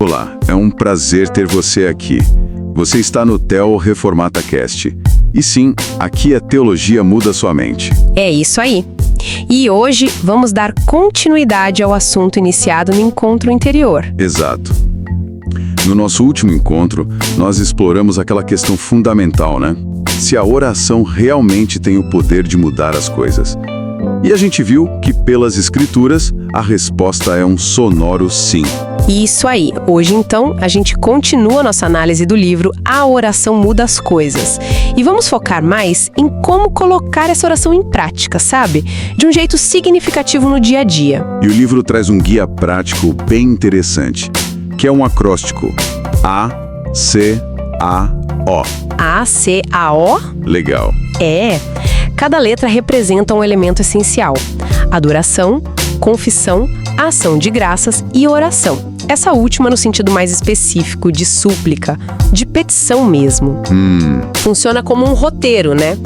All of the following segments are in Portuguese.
Olá, é um prazer ter você aqui. Você está no Theo Reformata Cast. E sim, aqui a teologia muda sua mente. É isso aí. E hoje vamos dar continuidade ao assunto iniciado no encontro interior. Exato. No nosso último encontro, nós exploramos aquela questão fundamental, né? Se a oração realmente tem o poder de mudar as coisas. E a gente viu que, pelas Escrituras, a resposta é um sonoro sim. Isso aí. Hoje, então, a gente continua nossa análise do livro A Oração Muda as Coisas. E vamos focar mais em como colocar essa oração em prática, sabe? De um jeito significativo no dia a dia. E o livro traz um guia prático bem interessante, que é um acróstico. A-C-A-O. A-C-A-O? Legal. É. Cada letra representa um elemento essencial: adoração, confissão, ação de graças e oração. Essa última no sentido mais específico, de súplica, de petição mesmo. Funciona como um roteiro, né?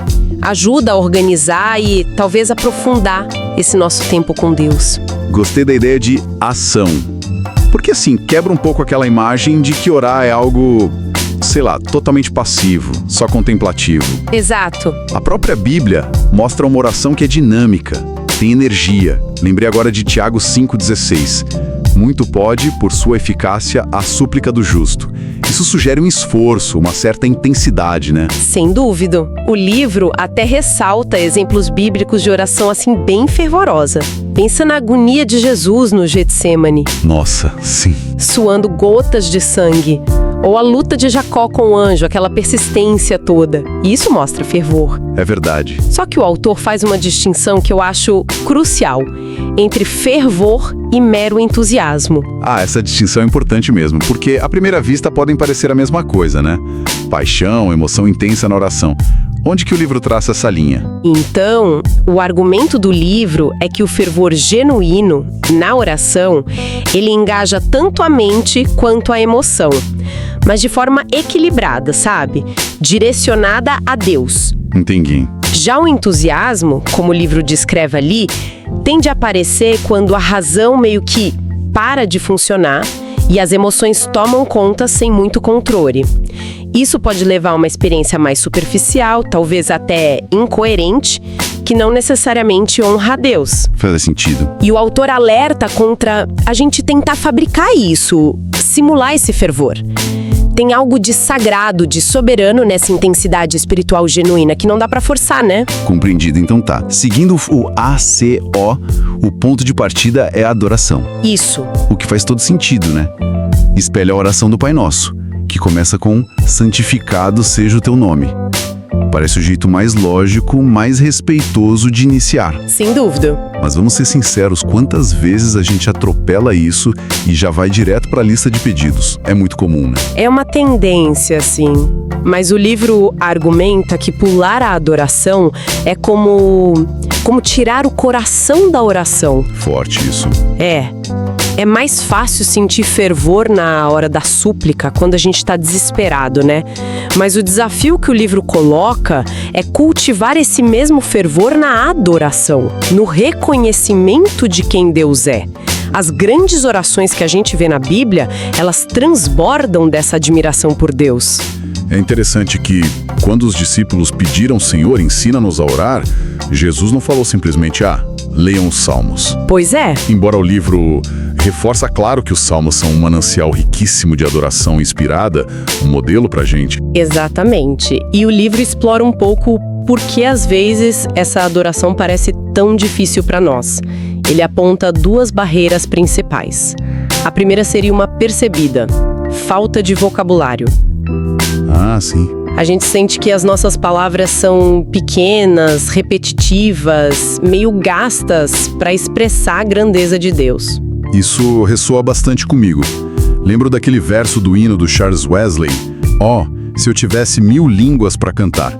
Ajuda a organizar e talvez aprofundar esse nosso tempo com Deus. Gostei da ideia de ação. Porque assim, quebra um pouco aquela imagem de que orar é algo, sei lá, totalmente passivo, só contemplativo. Exato. A própria Bíblia mostra uma oração que é dinâmica, tem energia. Lembrei agora de Tiago 5,16. Muito pode, por sua eficácia, a súplica do justo. Isso sugere um esforço, uma certa intensidade, né? Sem dúvida. O livro até ressalta exemplos bíblicos de oração assim bem fervorosa. Pensa na agonia de Jesus no Getsêmani, Nossa, sim. suando gotas de sangue. Ou a luta de Jacó com o anjo, aquela persistência toda. E isso mostra fervor. É verdade. Só que o autor faz uma distinção que eu acho crucial entre fervor e mero entusiasmo. Essa distinção é importante mesmo, porque à primeira vista podem parecer a mesma coisa, né? Paixão, emoção intensa na oração. Onde que o livro traça essa linha? Então, o argumento do livro é que o fervor genuíno na oração, ele engaja tanto a mente quanto a emoção, mas de forma equilibrada, sabe? Direcionada a Deus. Entendi. Já o entusiasmo, como o livro descreve ali, tende a aparecer quando a razão meio que para de funcionar e as emoções tomam conta sem muito controle. Isso pode levar a uma experiência mais superficial, talvez até incoerente, que não necessariamente honra a Deus. Faz sentido. E o autor alerta contra a gente tentar fabricar isso, simular esse fervor. Tem algo de sagrado, de soberano nessa intensidade espiritual genuína que não dá pra forçar, né? Compreendido, então tá. Seguindo o ACO, o ponto de partida é a adoração. Isso. O que faz todo sentido, né? Espelha a oração do Pai Nosso, que começa com santificado seja o teu nome. Parece o jeito mais lógico, mais respeitoso de iniciar. Sem dúvida. Mas vamos ser sinceros, quantas vezes a gente atropela isso e já vai direto para a lista de pedidos? É muito comum, né? É uma tendência, assim. Mas o livro argumenta que pular a adoração é como tirar o coração da oração. Forte isso. É mais fácil sentir fervor na hora da súplica, quando a gente está desesperado, né? Mas o desafio que o livro coloca é cultivar esse mesmo fervor na adoração, no reconhecimento de quem Deus é. As grandes orações que a gente vê na Bíblia, elas transbordam dessa admiração por Deus. É interessante que, quando os discípulos pediram, Senhor, ensina-nos a orar, Jesus não falou simplesmente, leiam os Salmos. Pois é. Embora o livro reforça, claro, que os Salmos são um manancial riquíssimo de adoração inspirada, um modelo pra gente. Exatamente. E o livro explora um pouco por que, às vezes, essa adoração parece tão difícil para nós. Ele aponta duas barreiras principais. A primeira seria uma percebida: falta de vocabulário. Sim. A gente sente que as nossas palavras são pequenas, repetitivas, meio gastas para expressar a grandeza de Deus. Isso ressoa bastante comigo. Lembro daquele verso do hino do Charles Wesley, se eu tivesse 1000 línguas para cantar.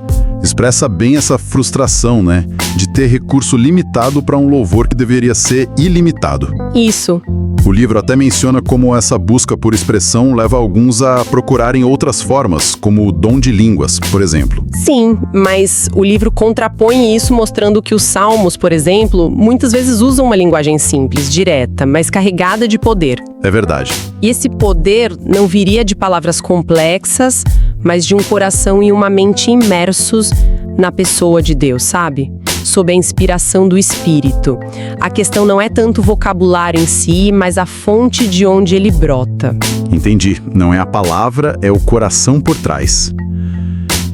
Expressa bem essa frustração, né? De ter recurso limitado para um louvor que deveria ser ilimitado. Isso. O livro até menciona como essa busca por expressão leva alguns a procurarem outras formas, como o dom de línguas, por exemplo. Sim, mas o livro contrapõe isso mostrando que os salmos, por exemplo, muitas vezes usam uma linguagem simples, direta, mas carregada de poder. É verdade. E esse poder não viria de palavras complexas, mas de um coração e uma mente imersos na pessoa de Deus, sabe? Sob a inspiração do Espírito. A questão não é tanto o vocabulário em si, mas a fonte de onde ele brota. Entendi. Não é a palavra, é o coração por trás.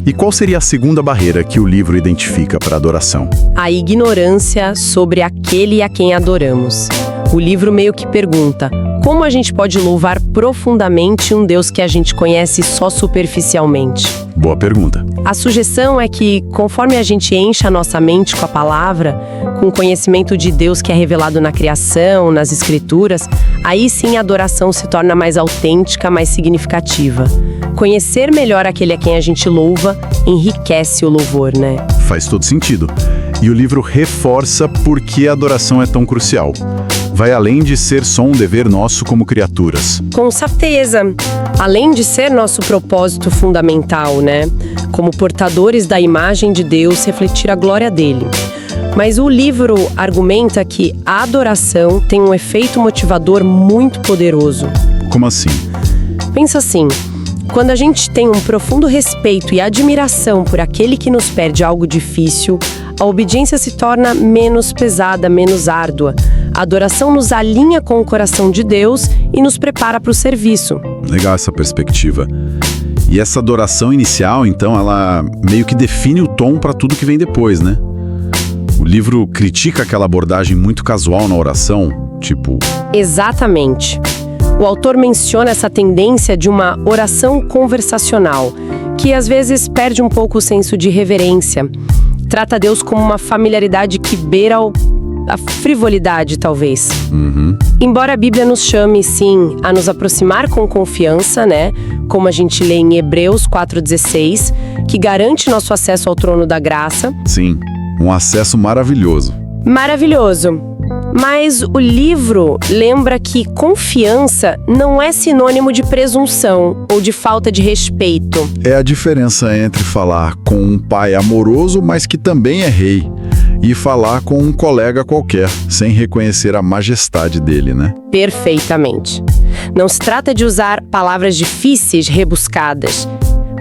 E qual seria a segunda barreira que o livro identifica para a adoração? A ignorância sobre aquele a quem adoramos. O livro meio que pergunta: como a gente pode louvar profundamente um Deus que a gente conhece só superficialmente? Boa pergunta. A sugestão é que, conforme a gente enche a nossa mente com a palavra, com o conhecimento de Deus que é revelado na criação, nas escrituras, aí sim a adoração se torna mais autêntica, mais significativa. Conhecer melhor aquele a quem a gente louva enriquece o louvor, né? Faz todo sentido. E o livro reforça por que a adoração é tão crucial. Vai além de ser só um dever nosso como criaturas. Com certeza. Além de ser nosso propósito fundamental, né? Como portadores da imagem de Deus, refletir a glória dele. Mas o livro argumenta que a adoração tem um efeito motivador muito poderoso. Como assim? Pensa assim, quando a gente tem um profundo respeito e admiração por aquele que nos pede algo difícil, a obediência se torna menos pesada, menos árdua. A adoração nos alinha com o coração de Deus e nos prepara para o serviço. Legal essa perspectiva. E essa adoração inicial, então, ela meio que define o tom para tudo que vem depois, né? O livro critica aquela abordagem muito casual na oração, tipo... Exatamente. O autor menciona essa tendência de uma oração conversacional, que às vezes perde um pouco o senso de reverência. Trata Deus como uma familiaridade que beira a frivolidade, talvez. Embora a Bíblia nos chame, sim, a nos aproximar com confiança, né? Como a gente lê em Hebreus 4,16, que garante nosso acesso ao trono da graça. Sim, um acesso maravilhoso. Maravilhoso. Mas o livro lembra que confiança não é sinônimo de presunção ou de falta de respeito. É a diferença entre falar com um pai amoroso, mas que também é rei, e falar com um colega qualquer, sem reconhecer a majestade dele, né? Perfeitamente. Não se trata de usar palavras difíceis, rebuscadas,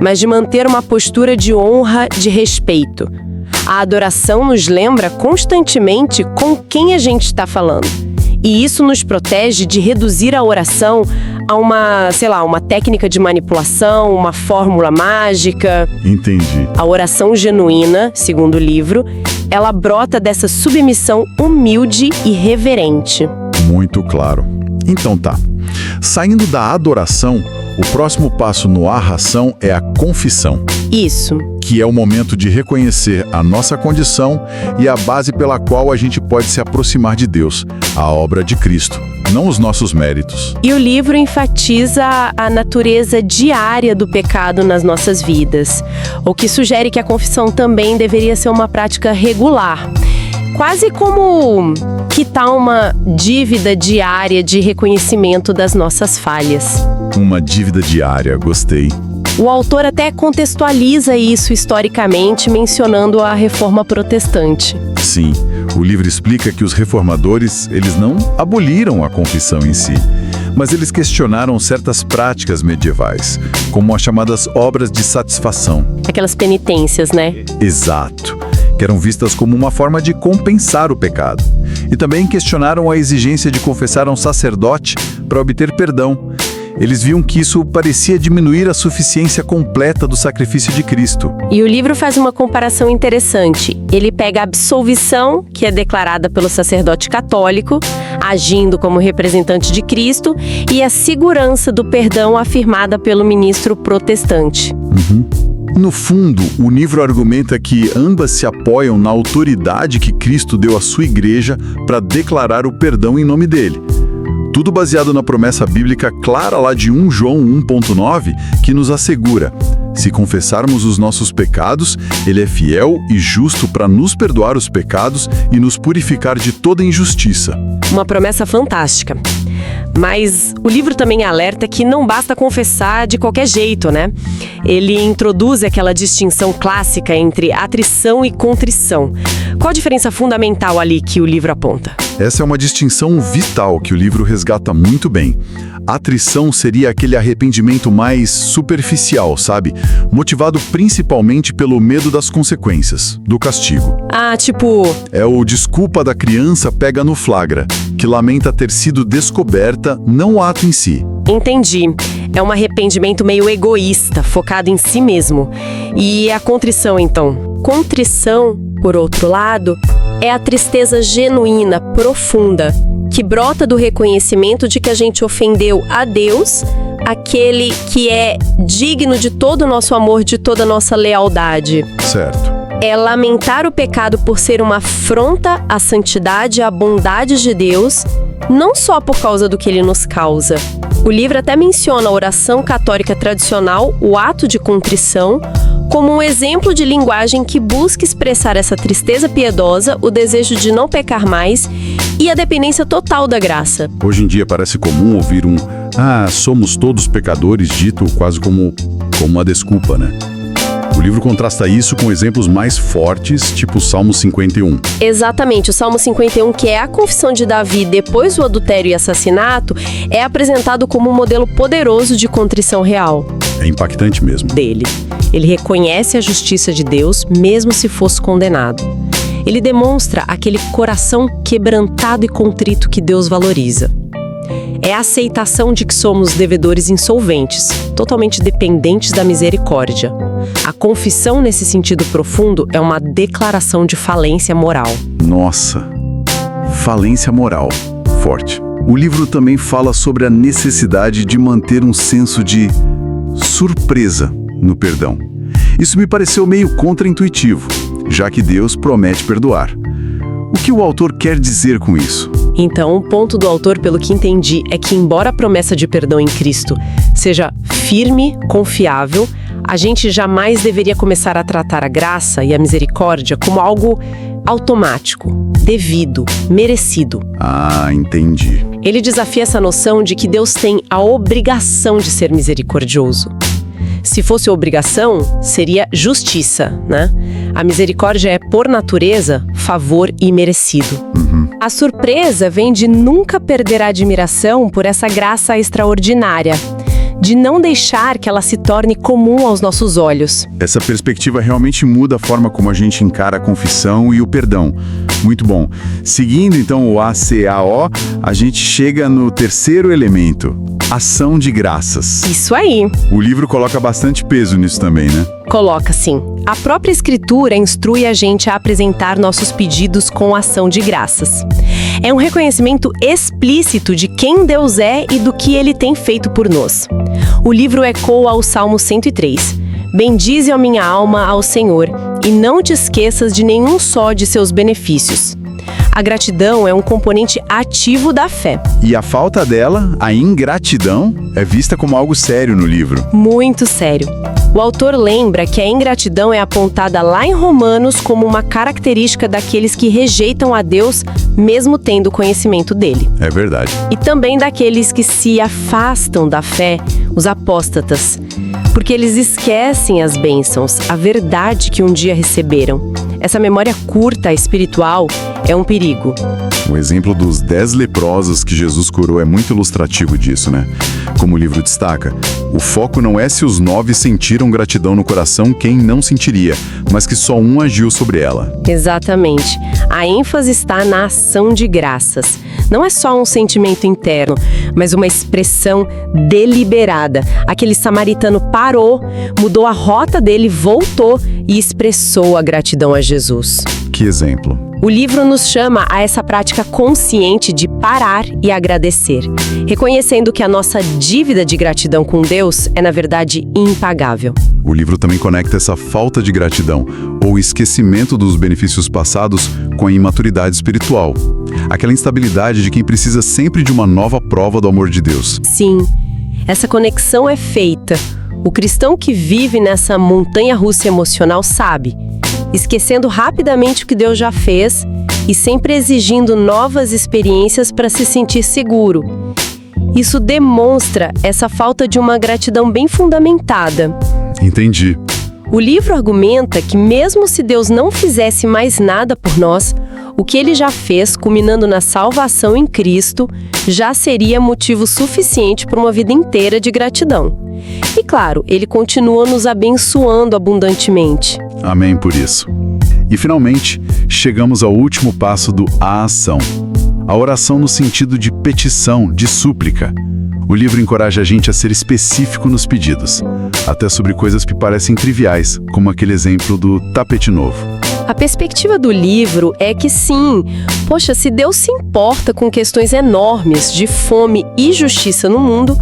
mas de manter uma postura de honra, de respeito. A adoração nos lembra constantemente com quem a gente está falando. E isso nos protege de reduzir a oração a uma técnica de manipulação, uma fórmula mágica. Entendi. A oração genuína, segundo o livro, ela brota dessa submissão humilde e reverente. Muito claro. Então tá. Saindo da adoração, o próximo passo no arração é a confissão. Isso. Que é o momento de reconhecer a nossa condição e a base pela qual a gente pode se aproximar de Deus, a obra de Cristo, não os nossos méritos. E o livro enfatiza a natureza diária do pecado nas nossas vidas, o que sugere que a confissão também deveria ser uma prática regular. Quase como quitar uma dívida diária de reconhecimento das nossas falhas. Uma dívida diária, gostei. O autor até contextualiza isso historicamente, mencionando a Reforma Protestante. Sim, o livro explica que os reformadores, eles não aboliram a confissão em si, mas eles questionaram certas práticas medievais, como as chamadas obras de satisfação. Aquelas penitências, né? Exato, que eram vistas como uma forma de compensar o pecado. E também questionaram a exigência de confessar a um sacerdote para obter perdão. Eles viam que isso parecia diminuir a suficiência completa do sacrifício de Cristo. E o livro faz uma comparação interessante. Ele pega a absolvição, que é declarada pelo sacerdote católico, agindo como representante de Cristo, e a segurança do perdão afirmada pelo ministro protestante. No fundo, o livro argumenta que ambas se apoiam na autoridade que Cristo deu à sua igreja para declarar o perdão em nome dele. Tudo baseado na promessa bíblica clara lá de 1 João 1,9, que nos assegura: Se confessarmos os nossos pecados, Ele é fiel e justo para nos perdoar os pecados e nos purificar de toda injustiça. Uma promessa fantástica. Mas o livro também alerta que não basta confessar de qualquer jeito, né? Ele introduz aquela distinção clássica entre atrição e contrição. Qual a diferença fundamental ali que o livro aponta? Essa é uma distinção vital que o livro resgata muito bem. A atrição seria aquele arrependimento mais superficial, sabe? Motivado principalmente pelo medo das consequências, do castigo. Ah, tipo... É o desculpa da criança pega no flagra, que lamenta ter sido descoberta, não o ato em si. Entendi. É um arrependimento meio egoísta, focado em si mesmo. E a contrição, então? Contrição, por outro lado, é a tristeza genuína, profunda, que brota do reconhecimento de que a gente ofendeu a Deus, aquele que é digno de todo o nosso amor, de toda a nossa lealdade. Certo. É lamentar o pecado por ser uma afronta à santidade e à bondade de Deus, não só por causa do que ele nos causa. O livro até menciona a oração católica tradicional, o ato de contrição, como um exemplo de linguagem que busca expressar essa tristeza piedosa, o desejo de não pecar mais e a dependência total da graça. Hoje em dia parece comum ouvir somos todos pecadores, dito quase como uma desculpa, né? O livro contrasta isso com exemplos mais fortes, tipo o Salmo 51. Exatamente, o Salmo 51, que é a confissão de Davi depois do adultério e assassinato, é apresentado como um modelo poderoso de contrição real. É impactante mesmo. Dele. Ele reconhece a justiça de Deus, mesmo se fosse condenado. Ele demonstra aquele coração quebrantado e contrito que Deus valoriza. É a aceitação de que somos devedores insolventes, totalmente dependentes da misericórdia. A confissão, nesse sentido profundo, é uma declaração de falência moral. Nossa, falência moral. Forte. O livro também fala sobre a necessidade de manter um senso de surpresa no perdão. Isso me pareceu meio contraintuitivo, já que Deus promete perdoar. O que o autor quer dizer com isso? Então, o ponto do autor, pelo que entendi, é que embora a promessa de perdão em Cristo seja firme, confiável, a gente jamais deveria começar a tratar a graça e a misericórdia como algo automático, devido, merecido. Ah, entendi. Ele desafia essa noção de que Deus tem a obrigação de ser misericordioso. Se fosse obrigação, seria justiça, né? A misericórdia é, por natureza, favor imerecido. A surpresa vem de nunca perder a admiração por essa graça extraordinária, de não deixar que ela se torne comum aos nossos olhos. Essa perspectiva realmente muda a forma como a gente encara a confissão e o perdão. Muito bom. Seguindo, então, o ACAO, a gente chega no terceiro elemento, ação de graças. Isso aí. O livro coloca bastante peso nisso também, né? Coloca, sim. A própria Escritura instrui a gente a apresentar nossos pedidos com ação de graças. É um reconhecimento explícito de quem Deus é e do que Ele tem feito por nós. O livro ecoa ao Salmo 103. Bendize a minha alma ao Senhor, e não te esqueças de nenhum só de seus benefícios. A gratidão é um componente ativo da fé. E a falta dela, a ingratidão, é vista como algo sério no livro. Muito sério. O autor lembra que a ingratidão é apontada lá em Romanos como uma característica daqueles que rejeitam a Deus, mesmo tendo conhecimento dele. É verdade. E também daqueles que se afastam da fé, os apóstatas, porque eles esquecem as bênçãos, a verdade que um dia receberam. Essa memória curta espiritual é um perigo. O exemplo dos 10 leprosos que Jesus curou é muito ilustrativo disso, né? Como o livro destaca, o foco não é se os 9 sentiram gratidão no coração, quem não sentiria, mas que só um agiu sobre ela. Exatamente. A ênfase está na ação de graças. Não é só um sentimento interno, mas uma expressão deliberada. Aquele samaritano parou, mudou a rota dele, voltou e expressou a gratidão a Jesus. Que exemplo! O livro nos chama a essa prática consciente de parar e agradecer, reconhecendo que a nossa dívida de gratidão com Deus é, na verdade, impagável. O livro também conecta essa falta de gratidão, ou esquecimento dos benefícios passados, com a imaturidade espiritual. Aquela instabilidade de quem precisa sempre de uma nova prova do amor de Deus. Sim, essa conexão é feita O cristão que vive nessa montanha-russa emocional sabe, esquecendo rapidamente o que Deus já fez e sempre exigindo novas experiências para se sentir seguro. Isso demonstra essa falta de uma gratidão bem fundamentada. Entendi. O livro argumenta que mesmo se Deus não fizesse mais nada por nós, o que Ele já fez, culminando na salvação em Cristo, já seria motivo suficiente para uma vida inteira de gratidão. E claro, Ele continua nos abençoando abundantemente. Amém por isso. E finalmente, chegamos ao último passo a ação. A oração no sentido de petição, de súplica. O livro encoraja a gente a ser específico nos pedidos, até sobre coisas que parecem triviais, como aquele exemplo do tapete novo. A perspectiva do livro é que sim, poxa, se Deus se importa com questões enormes de fome e justiça no mundo,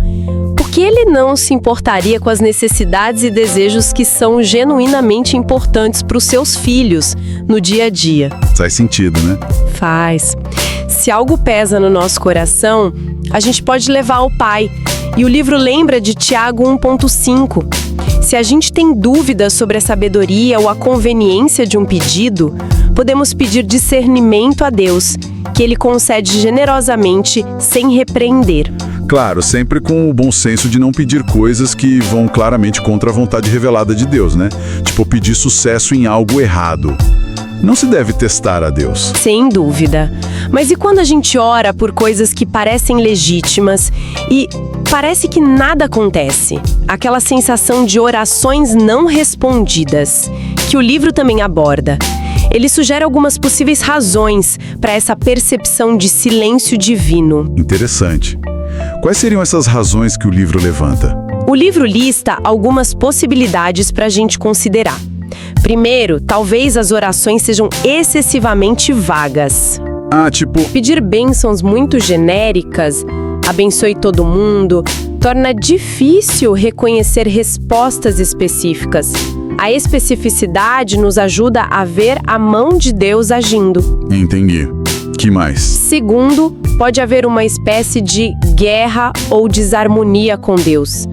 por que Ele não se importaria com as necessidades e desejos que são genuinamente importantes para os seus filhos no dia a dia? Faz sentido, né? Faz. Se algo pesa no nosso coração, a gente pode levar ao Pai. E o livro lembra de Tiago 1,5. Se a gente tem dúvidas sobre a sabedoria ou a conveniência de um pedido, podemos pedir discernimento a Deus, que Ele concede generosamente, sem repreender. Claro, sempre com o bom senso de não pedir coisas que vão claramente contra a vontade revelada de Deus, né? Tipo, pedir sucesso em algo errado. Não se deve testar a Deus. Sem dúvida. Mas e quando a gente ora por coisas que parecem legítimas e parece que nada acontece? Aquela sensação de orações não respondidas, que o livro também aborda. Ele sugere algumas possíveis razões para essa percepção de silêncio divino. Interessante. Quais seriam essas razões que o livro levanta? O livro lista algumas possibilidades para a gente considerar. Primeiro, talvez as orações sejam excessivamente vagas. Tipo... Pedir bênçãos muito genéricas, abençoe todo mundo, torna difícil reconhecer respostas específicas. A especificidade nos ajuda a ver a mão de Deus agindo. Entendi. Que mais? Segundo, pode haver uma espécie de guerra ou desarmonia com Deus.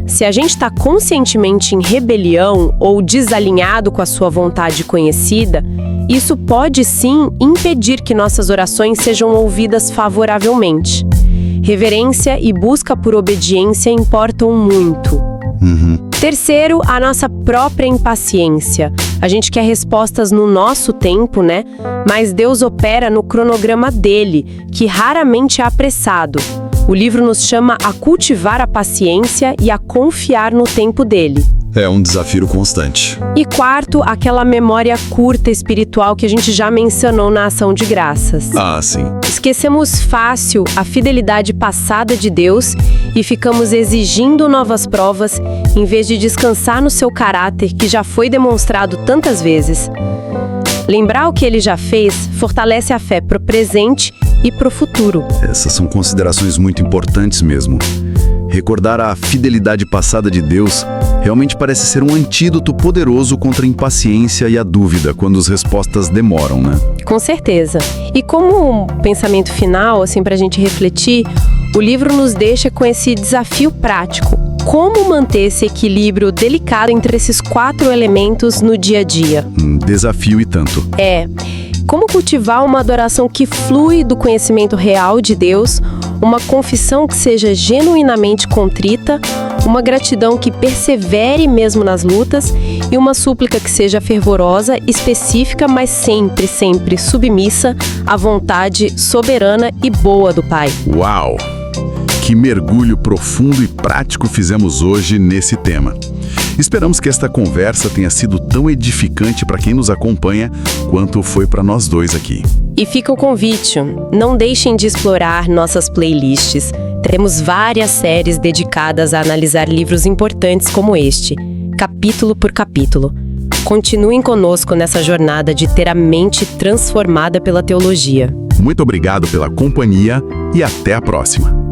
Se a gente está conscientemente em rebelião ou desalinhado com a sua vontade conhecida, isso pode sim impedir que nossas orações sejam ouvidas favoravelmente. Reverência e busca por obediência importam muito. Terceiro, a nossa própria impaciência. A gente quer respostas no nosso tempo, né? Mas Deus opera no cronograma dele, que raramente é apressado. O livro nos chama a cultivar a paciência e a confiar no tempo dele. É um desafio constante. E quarto, aquela memória curta espiritual que a gente já mencionou na ação de graças. Sim. Esquecemos fácil a fidelidade passada de Deus e ficamos exigindo novas provas em vez de descansar no seu caráter que já foi demonstrado tantas vezes. Lembrar o que ele já fez fortalece a fé pro presente e pro futuro. Essas são considerações muito importantes mesmo. Recordar a fidelidade passada de Deus realmente parece ser um antídoto poderoso contra a impaciência e a dúvida quando as respostas demoram, né? Com certeza. E como um pensamento final, assim, pra gente refletir, o livro nos deixa com esse desafio prático. Como manter esse equilíbrio delicado entre esses 4 elementos no dia a dia? Desafio e tanto. Como cultivar uma adoração que flui do conhecimento real de Deus, uma confissão que seja genuinamente contrita, uma gratidão que persevere mesmo nas lutas e uma súplica que seja fervorosa, específica, mas sempre, sempre submissa à vontade soberana e boa do Pai. Uau! Que mergulho profundo e prático fizemos hoje nesse tema. Esperamos que esta conversa tenha sido tão edificante para quem nos acompanha quanto foi para nós dois aqui. E fica o convite, não deixem de explorar nossas playlists. Teremos várias séries dedicadas a analisar livros importantes como este, capítulo por capítulo. Continuem conosco nessa jornada de ter a mente transformada pela teologia. Muito obrigado pela companhia e até a próxima.